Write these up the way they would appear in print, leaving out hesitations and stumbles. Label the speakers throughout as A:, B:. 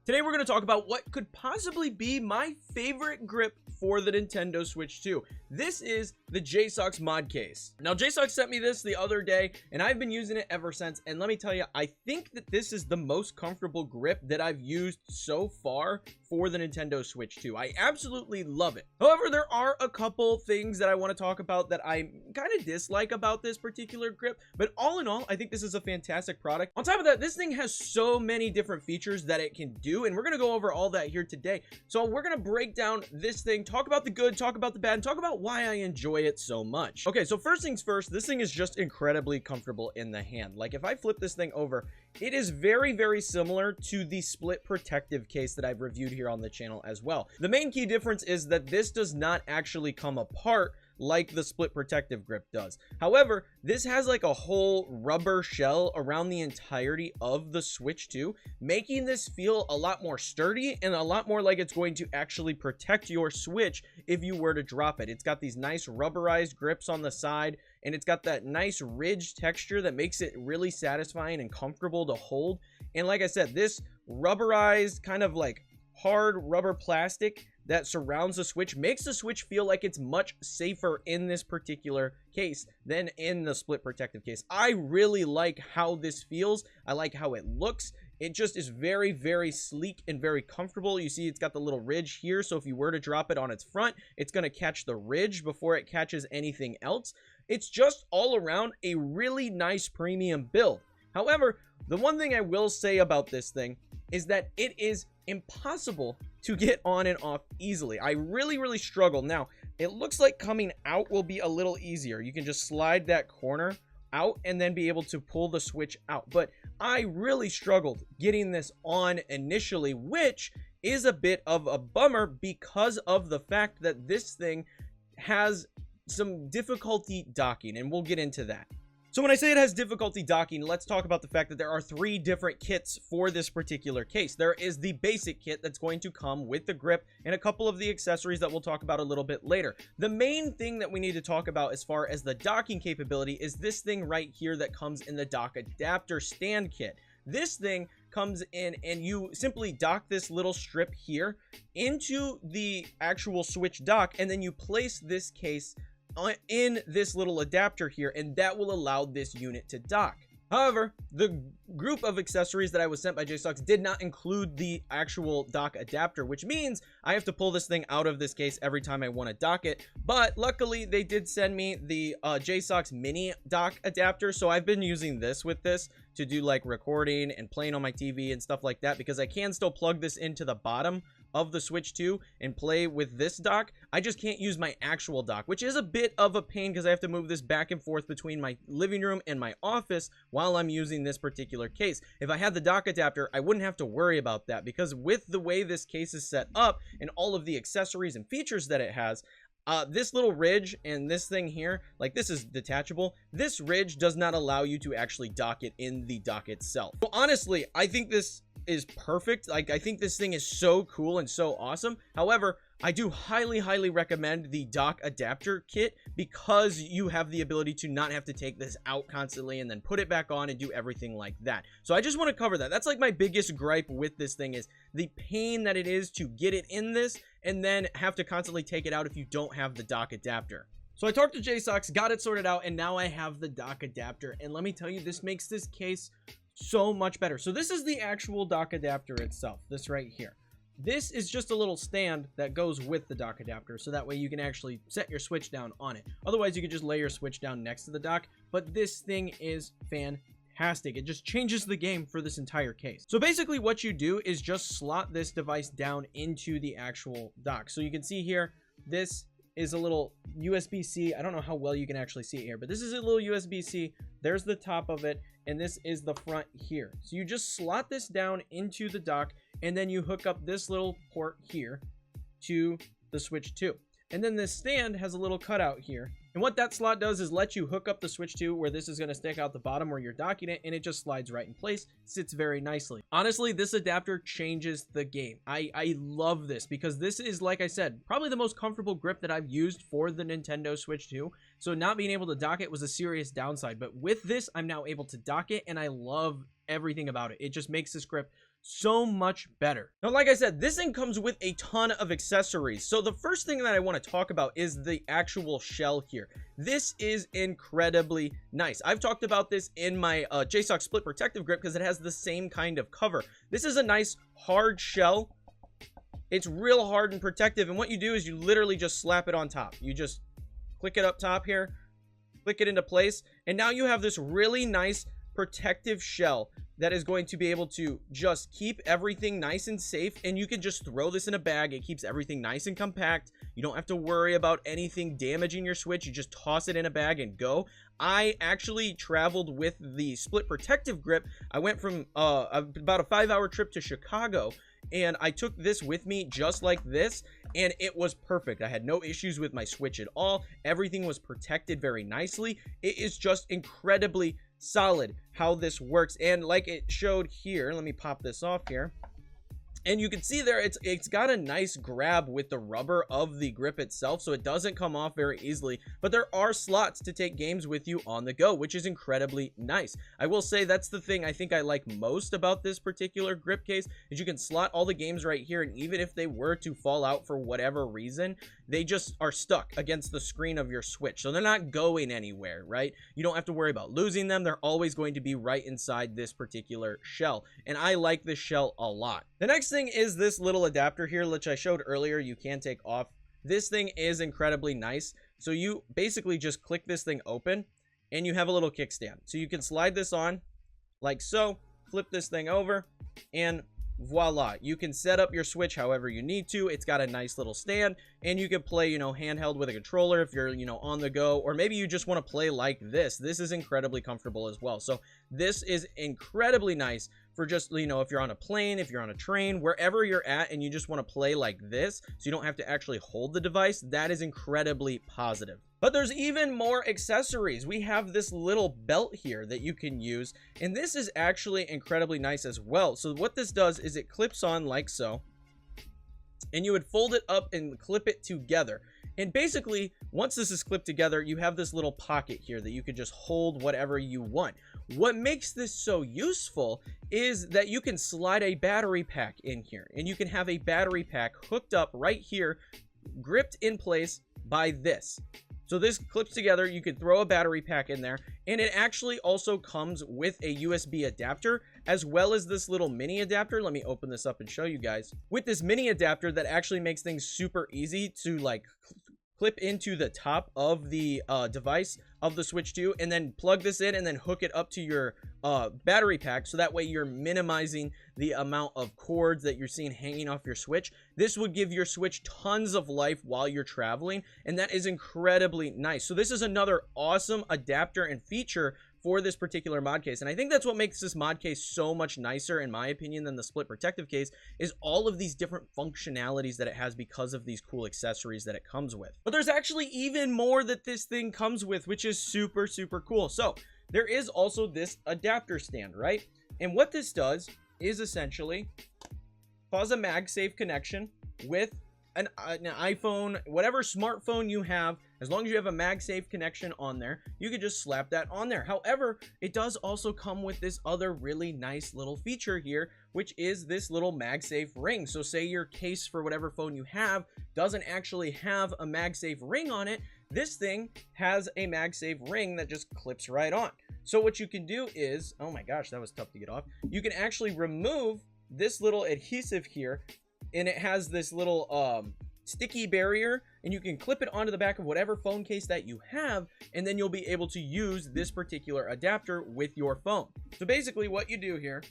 A: Today we're going to talk about what could possibly be my favorite grip for the Nintendo Switch 2. This is the JSAUX mod case. Now JSAUX sent me this the other day and I've been using it ever since, and let me tell you, I think that this is the most comfortable grip that I've used so far for the Nintendo Switch 2. I absolutely love it. However, there are a couple things that I want to talk about that I kind of dislike about this particular grip, but all in all, I think this is a fantastic product. On top of that, this thing has so many different features that it can do, and we're going to go over all that here today. So we're going to break down this thing, talk about the good, talk about the bad, and talk about why I enjoy it so much. Okay, so first things first, this thing is just incredibly comfortable in the hand. Like if I flip this thing over, it is very, very similar to the split protective case that I've reviewed here on the channel as well. The main key difference is that this does not actually come apart like the split protective grip does. However, this has like a whole rubber shell around the entirety of the Switch 2, making this feel a lot more sturdy and a lot more like it's going to actually protect your Switch if you were to drop it. It's got these nice rubberized grips on the side, and it's got that nice ridge texture that makes it really satisfying and comfortable to hold. And like I said, this rubberized kind of like hard rubber plastic that surrounds the Switch makes the Switch feel like it's much safer in this particular case than in the split protective case. I really like how this feels. I like how it looks. It just is very, very sleek and very comfortable. You see it's got the little ridge here, so if you were to drop it on its front, it's going to catch the ridge before it catches anything else. It's just all around a really nice premium build. However, the one thing I will say about this thing is that it is impossible to get on and off easily. I really struggle. Now, it looks like coming out will be a little easier. You can just slide that corner out and then be able to pull the Switch out. But I really struggled getting this on initially, which is a bit of a bummer because of the fact that this thing has some difficulty docking, and we'll get into that. So when I say it has difficulty docking, let's talk about the fact that there are 3 different kits for this particular case. There is the basic kit that's going to come with the grip and a couple of the accessories that we'll talk about a little bit later. The main thing that we need to talk about as far as the docking capability is this thing right here that comes in the dock adapter stand kit. This thing comes in and you simply dock this little strip here into the actual Switch dock, and then you place this case in this little adapter here, and that will allow this unit to dock. However, the group of accessories that I was sent by JSAUX did not include the actual dock adapter, which means I have to pull this thing out of this case every time I want to dock it. But luckily, they did send me the JSAUX mini dock adapter, so I've been using this with this to do like recording and playing on my TV and stuff like that, because I can still plug this into the bottom of the Switch 2 and play with this dock. I just can't use my actual dock, which is a bit of a pain because I have to move this back and forth between my living room and my office while I'm using this particular case. If I had the dock adapter, I wouldn't have to worry about that, because with the way this case is set up and all of the accessories and features that it has, this little ridge and this thing here, like this is detachable. This ridge does not allow you to actually dock it in the dock itself. So honestly, I think this is perfect. Like, I think this thing is so cool and so awesome. However, I do highly recommend the dock adapter kit because you have the ability to not have to take this out constantly and then put it back on and do everything like that. So I just want to cover that. That's like my biggest gripe with this thing, is the pain that it is to get it in this and then have to constantly take it out if you don't have the dock adapter. So I talked to JSAUX, got it sorted out, and now I have the dock adapter. And let me tell you, this makes this case so much better. So this is the actual dock adapter itself, this right here. This is just a little stand that goes with the dock adapter, so that way you can actually set your Switch down on it. Otherwise, you could just lay your Switch down next to the dock, but this thing is fantastic. It just changes the game for this entire case. So basically what you do is just slot this device down into the actual dock. So you can see here, this is a little USB-C. I don't know how well you can actually see it here, but this is a little USB-C. There's the top of it, and this is the front here. So you just slot this down into the dock, and then you hook up this little port here to the Switch 2. And then this stand has a little cutout here. And what that slot does is let you hook up the Switch 2 where this is going to stick out the bottom where you're docking it, and it just slides right in place, sits very nicely. Honestly, this adapter changes the game. I love this because this is, like I said, probably the most comfortable grip that I've used for the Nintendo Switch 2. So not being able to dock it was a serious downside, but with this, I'm now able to dock it, and I love everything about it. It just makes this grip so much better. Now, like I said, this thing comes with a ton of accessories. So the first thing that I want to talk about is the actual shell here. This is incredibly nice. I've talked about this in my JSAUX split protective grip because it has the same kind of cover. This is a nice hard shell. It's real hard and protective, and what you do is you literally just slap it on top. You just click it up top here, click it into place, and now you have this really nice protective shell that is going to be able to just keep everything nice and safe, and you can just throw this in a bag. It keeps everything nice and compact. You don't have to worry about anything damaging your Switch. You just toss it in a bag and go. I actually traveled with the split protective grip. I went from about a 5-hour trip to Chicago, and I took this with me just like this, and it was perfect. I had no issues with my Switch at all. Everything was protected very nicely. It is just incredibly solid how this works, and like it showed here, let me pop this off here, and you can see there it's got a nice grab with the rubber of the grip itself, so it doesn't come off very easily, but there are slots to take games with you on the go, which is incredibly nice. I will say that's the thing I think I like most about this particular grip case, is you can slot all the games right here, and even if they were to fall out for whatever reason, they just are stuck against the screen of your Switch, so they're not going anywhere, right? You don't have to worry about losing them. They're always going to be right inside this particular shell, and I like this shell a lot. The next thing is this little adapter here, which I showed earlier. You can take off. This thing is incredibly nice. So you basically just click this thing open, and you have a little kickstand. So you can slide this on like so, flip this thing over, and voila, you can set up your Switch however you need to. It's got a nice little stand, and you can play, you know, handheld with a controller if you're, you know, on the go, or maybe you just want to play like this. This is incredibly comfortable as well. So this is incredibly nice for just, you know, if you're on a plane, if you're on a train, wherever you're at, and you just want to play like this, so you don't have to actually hold the device. That is incredibly positive. But there's even more accessories. We have this little belt here that you can use, and this is actually incredibly nice as well. So what this does is it clips on like so, and you would fold it up and clip it together. And basically, once this is clipped together, you have this little pocket here that you could just hold whatever you want. What makes this so useful is that you can slide a battery pack in here, and you can have a battery pack hooked up right here, gripped in place by this. So this clips together, you could throw a battery pack in there, and it actually also comes with a USB adapter, as well as this little mini adapter. Let me open this up and show you guys. With this mini adapter that actually makes things super easy to like clip into the top of the device of the Switch 2, and then plug this in and then hook it up to your battery pack, so that way you're minimizing the amount of cords that you're seeing hanging off your Switch. This would give your Switch tons of life while you're traveling, and that is incredibly nice. So this is another awesome adapter and feature for this particular mod case, and I think that's what makes this mod case so much nicer, in my opinion, than the split protective case, is all of these different functionalities that it has because of these cool accessories that it comes with. But there's actually even more that this thing comes with, which is super, super cool. So there is also this adapter stand, right? And what this does is essentially cause a MagSafe connection with an iPhone, whatever smartphone you have. As long as you have a MagSafe connection on there, you can just slap that on there. However, it does also come with this other really nice little feature here, which is this little MagSafe ring. So say your case for whatever phone you have doesn't actually have a MagSafe ring on it, this thing has a MagSafe ring that just clips right on. So what you can do is, oh my gosh, that was tough to get off. You can actually remove this little adhesive here, and it has this little sticky barrier, and you can clip it onto the back of whatever phone case that you have, and then you'll be able to use this particular adapter with your phone. So basically what you do here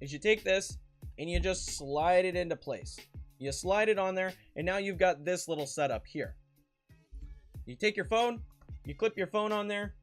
A: is you take this and you just slide it into place. You slide it on there, and now you've got this little setup here. You take your phone, you clip your phone on there,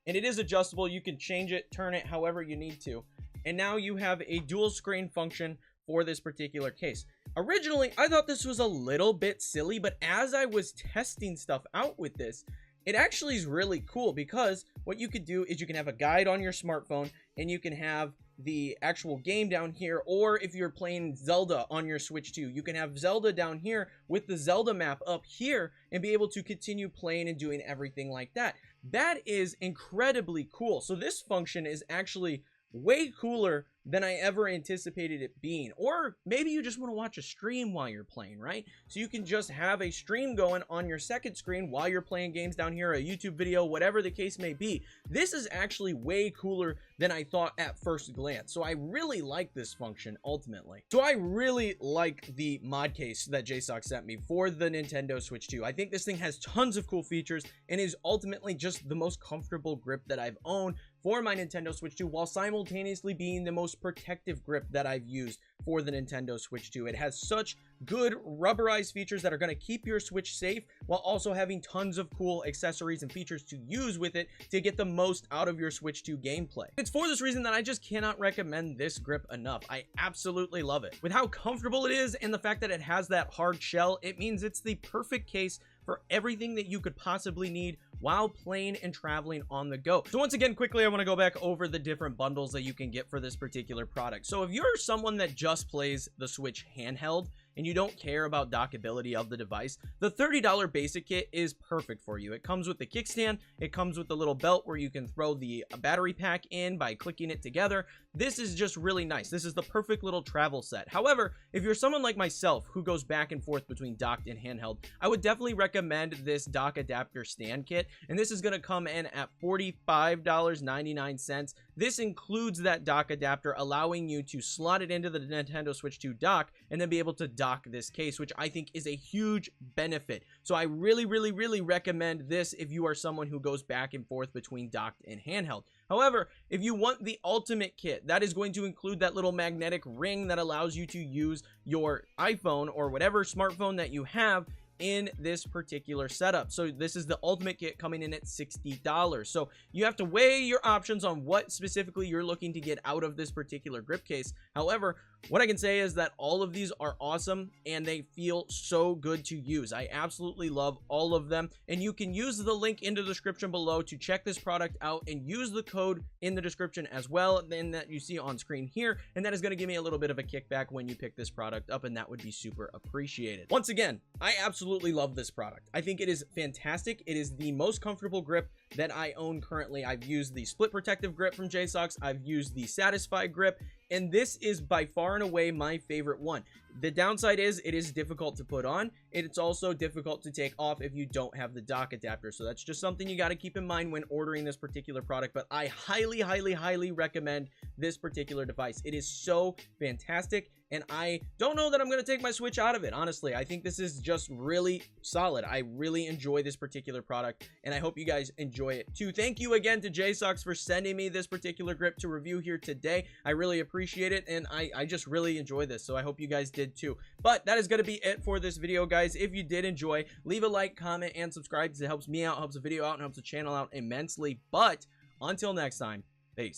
A: and it is adjustable. You can change it, turn it however you need to, and now you have a dual screen function for this particular case. Originally, I thought this was a little bit silly, but as I was testing stuff out with this, it actually is really cool, because what you could do is you can have a guide on your smartphone, and you can have the actual game down here, or if you're playing Zelda on your Switch 2, you can have Zelda down here with the Zelda map up here and be able to continue playing and doing everything like that. That is incredibly cool. So this function is actually way cooler than I ever anticipated it being. Or maybe you just want to watch a stream while you're playing, right? So you can just have a stream going on your second screen while you're playing games down here, a YouTube video, whatever the case may be. This is actually way cooler than I thought at first glance. So I really like this function ultimately. So I really like the mod case that JSAUX sent me for the Nintendo Switch 2. I think this thing has tons of cool features and is ultimately just the most comfortable grip that I've owned for my Nintendo Switch 2, while simultaneously being the most protective grip that I've used for the Nintendo Switch 2. It has such good rubberized features that are going to keep your Switch safe, while also having tons of cool accessories and features to use with it to get the most out of your Switch 2 gameplay. It's for this reason that I just cannot recommend this grip enough. I absolutely love it. With how comfortable it is and the fact that it has that hard shell, it means it's the perfect case for everything that you could possibly need while playing and traveling on the go. So once again, quickly, I want to go back over the different bundles that you can get for this particular product. So if you're someone that just plays the Switch handheld and you don't care about dockability of the device, the $30 basic kit is perfect for you. It comes with the kickstand, it comes with the little belt where you can throw the battery pack in by clicking it together. This is just really nice. This is the perfect little travel set. However, if you're someone like myself who goes back and forth between docked and handheld, I would definitely recommend this dock adapter stand kit, and this is going to come in at $45.99. This includes that dock adapter, allowing you to slot it into the Nintendo Switch 2 dock and then be able to dock this case, which I think is a huge benefit. So I really recommend this if you are someone who goes back and forth between docked and handheld. However, if you want the ultimate kit, that is going to include that little magnetic ring that allows you to use your iPhone or whatever smartphone that you have in this particular setup. So this is the ultimate kit, coming in at $60. So you have to weigh your options on what specifically you're looking to get out of this particular grip case. However, what I can say is that all of these are awesome and they feel so good to use. I absolutely love all of them, and you can use the link in the description below to check this product out and use the code in the description as well, then that you see on screen here, and that is going to give me a little bit of a kickback when you pick this product up, and that would be super appreciated. Once again, I absolutely love this product. I think it is fantastic. It is the most comfortable grip that I own currently. I've used the split protective grip from JSAUX. I've used the Satisfy grip, and this is by far and away my favorite one. The downside is it is difficult to put on. It's also difficult to take off if you don't have the dock adapter. So that's just something you got to keep in mind when ordering this particular product. But I highly recommend this particular device. It is so fantastic, and I don't know that I'm going to take my Switch out of it, honestly. I think this is just really solid. I really enjoy this particular product, and I hope you guys enjoy it too. Thank you again to JSAUX for sending me this particular grip to review here today. I really appreciate it, and I just really enjoy this, so I hope you guys did too. But that is going to be it for this video, guys. If you did enjoy, leave a like, comment, and subscribe, because it helps me out, helps the video out, and helps the channel out immensely. But until next time,